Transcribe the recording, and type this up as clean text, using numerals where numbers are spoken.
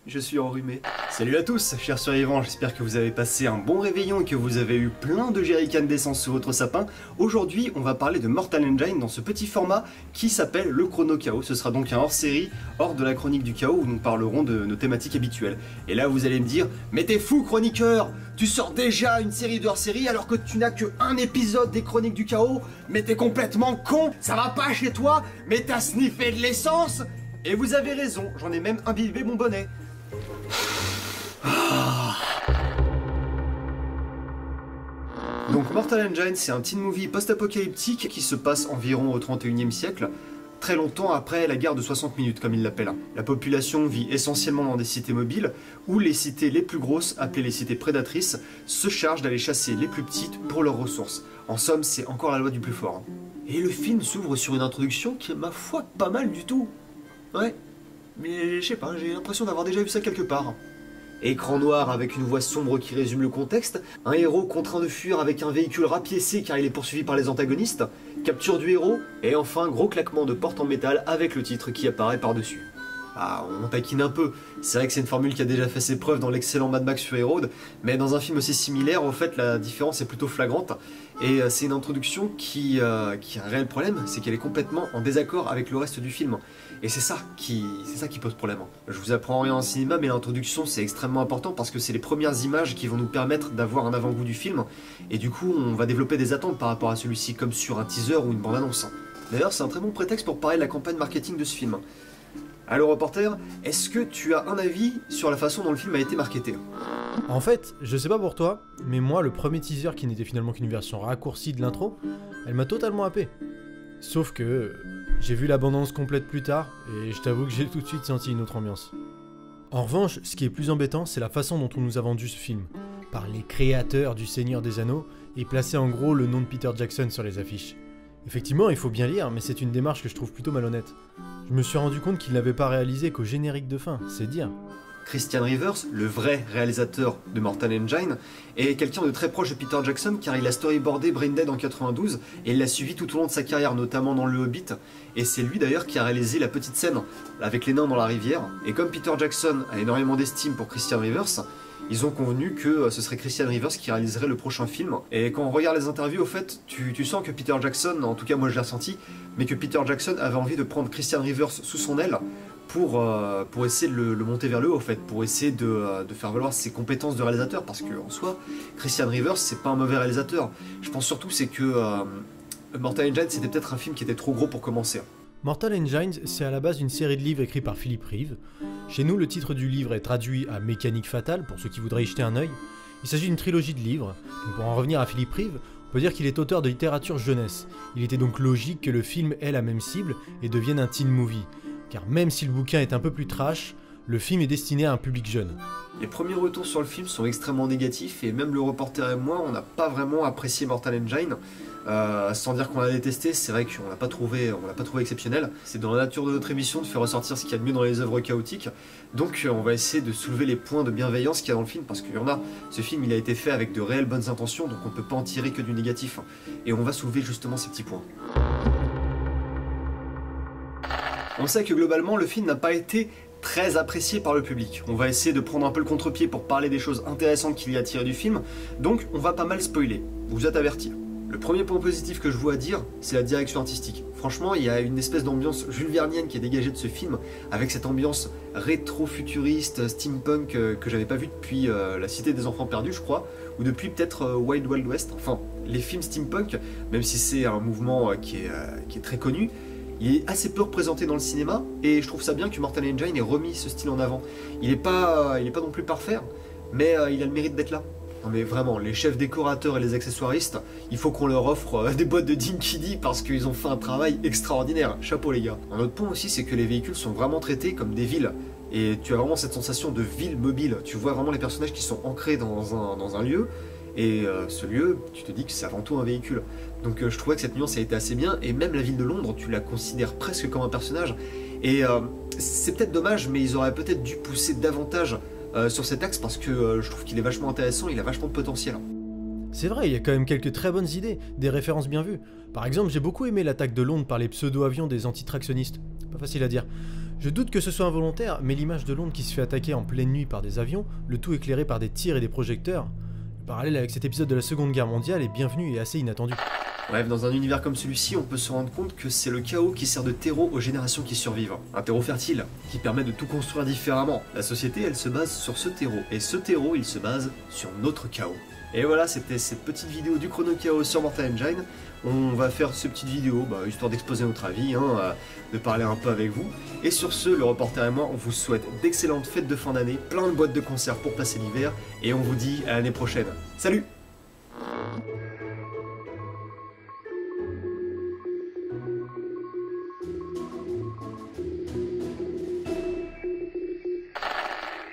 je suis enrhumé. Salut à tous, chers survivants, j'espère que vous avez passé un bon réveillon et que vous avez eu plein de jerrycans d'essence sous votre sapin. Aujourd'hui, on va parler de Mortal Engine dans ce petit format qui s'appelle le Chrono Chaos. Ce sera donc un hors-série, hors de la chronique du chaos, où nous parlerons de nos thématiques habituelles. Et là, vous allez me dire, mais t'es fou, chroniqueur! Tu sors déjà une série de hors-série alors que tu n'as que un épisode des chroniques du chaos? Mais t'es complètement con! Ça va pas chez toi? Mais t'as sniffé de l'essence? Et vous avez raison, j'en ai même imbibé mon bonnet. Donc Mortal Engine, c'est un teen movie post-apocalyptique qui se passe environ au 31e siècle, très longtemps après la guerre de 60 minutes comme il l'appelle. La population vit essentiellement dans des cités mobiles, où les cités les plus grosses, appelées les cités prédatrices, se chargent d'aller chasser les plus petites pour leurs ressources. En somme, c'est encore la loi du plus fort. Et le film s'ouvre sur une introduction qui est, ma foi, pas mal du tout. Ouais, mais je sais pas, j'ai l'impression d'avoir déjà vu ça quelque part. Écran noir avec une voix sombre qui résume le contexte, un héros contraint de fuir avec un véhicule rapiécé car il est poursuivi par les antagonistes, capture du héros, et enfin gros claquement de porte en métal avec le titre qui apparaît par-dessus. Ah, on taquine un peu, c'est vrai que c'est une formule qui a déjà fait ses preuves dans l'excellent Mad Max Fury Road, mais dans un film aussi similaire, au fait, la différence est plutôt flagrante, et c'est une introduction qui a un réel problème, c'est qu'elle est complètement en désaccord avec le reste du film. Et c'est ça qui pose problème. Je vous apprends rien en cinéma, mais l'introduction c'est extrêmement important parce que c'est les premières images qui vont nous permettre d'avoir un avant-goût du film, et du coup on va développer des attentes par rapport à celui-ci, comme sur un teaser ou une bande-annonce. D'ailleurs c'est un très bon prétexte pour parler de la campagne marketing de ce film. Alors reporter, est-ce que tu as un avis sur la façon dont le film a été marketé? En fait, je sais pas pour toi, mais moi le premier teaser qui n'était finalement qu'une version raccourcie de l'intro, elle m'a totalement happé. Sauf que j'ai vu l'abondance complète plus tard, et je t'avoue que j'ai tout de suite senti une autre ambiance. En revanche, ce qui est plus embêtant, c'est la façon dont on nous a vendu ce film, par les créateurs du Seigneur des Anneaux, et placer en gros le nom de Peter Jackson sur les affiches. Effectivement, il faut bien lire, mais c'est une démarche que je trouve plutôt malhonnête. Je me suis rendu compte qu'il l'avait pas réalisé qu'au générique de fin, c'est dire. Christian Rivers, le vrai réalisateur de Mortal Engine, est quelqu'un de très proche de Peter Jackson car il a storyboardé Brain Dead en 92 et il l'a suivi tout au long de sa carrière, notamment dans Le Hobbit, et c'est lui d'ailleurs qui a réalisé la petite scène avec les nains dans la rivière, et comme Peter Jackson a énormément d'estime pour Christian Rivers, ils ont convenu que ce serait Christian Rivers qui réaliserait le prochain film. Et quand on regarde les interviews, au fait, tu sens que Peter Jackson, en tout cas moi je l'ai ressenti, mais que Peter Jackson avait envie de prendre Christian Rivers sous son aile pour essayer de le monter vers le haut, au fait, pour essayer de faire valoir ses compétences de réalisateur, parce que en soi, Christian Rivers c'est pas un mauvais réalisateur. Je pense surtout c'est que Mortal Engine c'était peut-être un film qui était trop gros pour commencer. Mortal Engines, c'est à la base une série de livres écrits par Philippe Reeve. Chez nous, le titre du livre est traduit à Mécanique fatale, pour ceux qui voudraient y jeter un œil. Il s'agit d'une trilogie de livres. Donc pour en revenir à Philippe Reeve, on peut dire qu'il est auteur de littérature jeunesse. Il était donc logique que le film ait la même cible et devienne un teen movie. Car même si le bouquin est un peu plus trash, le film est destiné à un public jeune. Les premiers retours sur le film sont extrêmement négatifs, et même le reporter et moi, on n'a pas vraiment apprécié Mortal Engine. Sans dire qu'on l'a détesté, c'est vrai qu'on l'a pas trouvé exceptionnel. C'est dans la nature de notre émission de faire ressortir ce qu'il y a de mieux dans les œuvres chaotiques. Donc on va essayer de soulever les points de bienveillance qu'il y a dans le film, parce qu'il y en a. Ce film il a été fait avec de réelles bonnes intentions, donc on peut pas en tirer que du négatif. Et on va soulever justement ces petits points. On sait que globalement le film n'a pas été très apprécié par le public. On va essayer de prendre un peu le contre-pied pour parler des choses intéressantes qu'il y a à tirer du film, donc on va pas mal spoiler, vous êtes avertis. Le premier point positif que je vois à dire, c'est la direction artistique. Franchement, il y a une espèce d'ambiance Jules Vernienne qui est dégagée de ce film, avec cette ambiance rétro-futuriste, steampunk que j'avais pas vu depuis La Cité des Enfants Perdus, je crois, ou depuis peut-être Wild Wild West. Enfin, les films steampunk, même si c'est un mouvement qui est très connu, il est assez peu représenté dans le cinéma, et je trouve ça bien que Mortal Engine ait remis ce style en avant. Il est pas non plus parfait, mais il a le mérite d'être là. Non mais vraiment, les chefs décorateurs et les accessoiristes, il faut qu'on leur offre des boîtes de Dinky parce qu'ils ont fait un travail extraordinaire. Chapeau les gars. Un autre point aussi, c'est que les véhicules sont vraiment traités comme des villes. Et tu as vraiment cette sensation de ville mobile. Tu vois vraiment les personnages qui sont ancrés dans un lieu. Et ce lieu, tu te dis que c'est avant tout un véhicule. Donc je trouvais que cette nuance a été assez bien. Et même la ville de Londres, tu la considères presque comme un personnage. Et c'est peut-être dommage, mais ils auraient peut-être dû pousser davantage sur cet axe, parce que je trouve qu'il est vachement intéressant, il a vachement de potentiel. C'est vrai, il y a quand même quelques très bonnes idées, des références bien vues. Par exemple, j'ai beaucoup aimé l'attaque de Londres par les pseudo-avions des antitractionnistes. Pas facile à dire. Je doute que ce soit involontaire, mais l'image de Londres qui se fait attaquer en pleine nuit par des avions, le tout éclairé par des tirs et des projecteurs, le parallèle avec cet épisode de la Seconde Guerre mondiale est bienvenu et assez inattendu. Bref, dans un univers comme celui-ci, on peut se rendre compte que c'est le chaos qui sert de terreau aux générations qui survivent. Un terreau fertile, qui permet de tout construire différemment. La société, elle se base sur ce terreau, et ce terreau, il se base sur notre chaos. Et voilà, c'était cette petite vidéo du Chrono Chaos sur Mortal Engine. On va faire cette petite vidéo, histoire d'exposer notre avis, de parler un peu avec vous. Et sur ce, le reporter et moi, on vous souhaite d'excellentes fêtes de fin d'année, plein de boîtes de conserve pour passer l'hiver, et on vous dit à l'année prochaine. Salut!